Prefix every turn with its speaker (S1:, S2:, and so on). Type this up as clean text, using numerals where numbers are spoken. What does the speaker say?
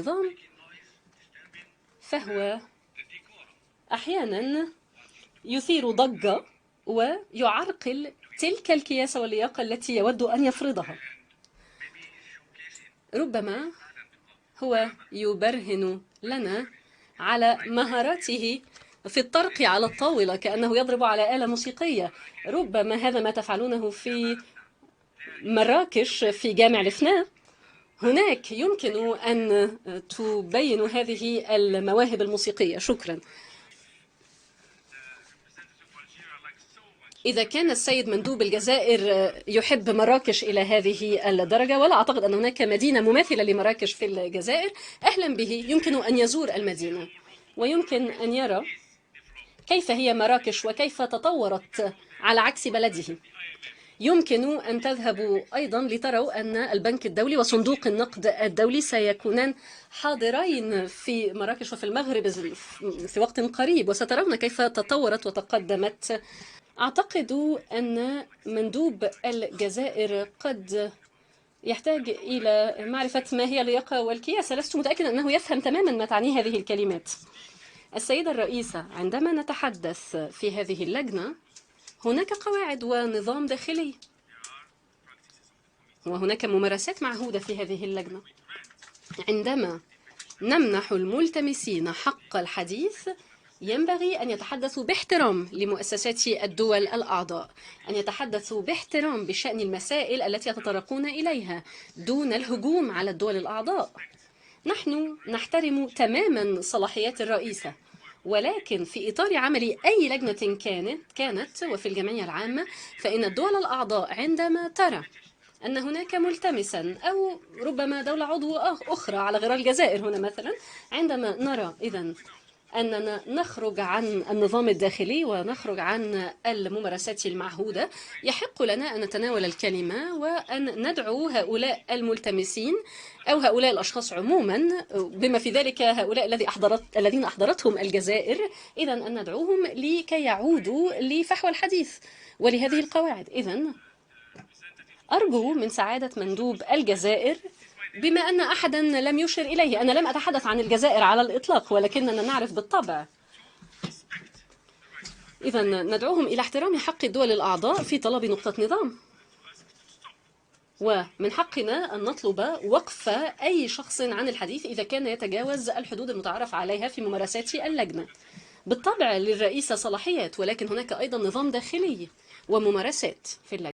S1: النظام فهو أحيانا يثير ضجة ويعرقل تلك الكياسة واللياقة التي يود أن يفرضها. ربما هو يبرهن لنا على مهاراته في الطرق على الطاولة كأنه يضرب على آلة موسيقية. ربما هذا ما تفعلونه في مراكش في جامع الفناء. هناك يمكن أن تبين هذه المواهب الموسيقية. شكرا. إذا كان السيد مندوب الجزائر يحب مراكش إلى هذه الدرجة، ولا أعتقد أن هناك مدينة مماثلة لمراكش في الجزائر، أهلا به. يمكن أن يزور المدينة ويمكن أن يرى كيف هي مراكش وكيف تطورت على عكس بلده. يمكن أن تذهبوا أيضا لتروا أن البنك الدولي وصندوق النقد الدولي سيكونان حاضرين في مراكش وفي المغرب في وقت قريب، وسترون كيف تطورت وتقدمت. أعتقد أن مندوب الجزائر قد يحتاج إلى معرفة ما هي اللياقة والكياسة. لست متأكد أنه يفهم تماما ما تعنيه هذه الكلمات. السيدة الرئيسة، عندما نتحدث في هذه اللجنة هناك قواعد ونظام داخلي، وهناك ممارسات معهودة في هذه اللجنة. عندما نمنح الملتمسين حق الحديث ينبغي أن يتحدثوا باحترام لمؤسسات الدول الأعضاء، أن يتحدثوا باحترام بشأن المسائل التي يتطرقون إليها دون الهجوم على الدول الأعضاء. نحن نحترم تماما صلاحيات الرئيسة، ولكن في إطار عمل أي لجنة كانت وفي الجمعية العامة، فإن الدول الأعضاء عندما ترى أن هناك ملتمسا أو ربما دولة عضو أخرى على غرار الجزائر هنا مثلا، عندما نرى إذن أننا نخرج عن النظام الداخلي ونخرج عن الممارسات المعهودة، يحق لنا أن نتناول الكلمة وأن ندعو هؤلاء الملتمسين أو هؤلاء الأشخاص عموما، بما في ذلك هؤلاء الذين أحضرتهم الجزائر، إذن أن ندعوهم لكي يعودوا لفحوى الحديث ولهذه القواعد. إذن أرجو من سعادة مندوب الجزائر، بما أن أحدا لم يشر إليه، أنا لم أتحدث عن الجزائر على الإطلاق، ولكننا نعرف بالطبع، إذن ندعوهم إلى احترام حق الدول الأعضاء في طلب نقطة نظام، ومن حقنا أن نطلب وقف أي شخص عن الحديث إذا كان يتجاوز الحدود المتعارف عليها في ممارسات اللجنة. بالطبع للرئيسة صلاحيات، ولكن هناك أيضا نظام داخلي وممارسات في اللجنة.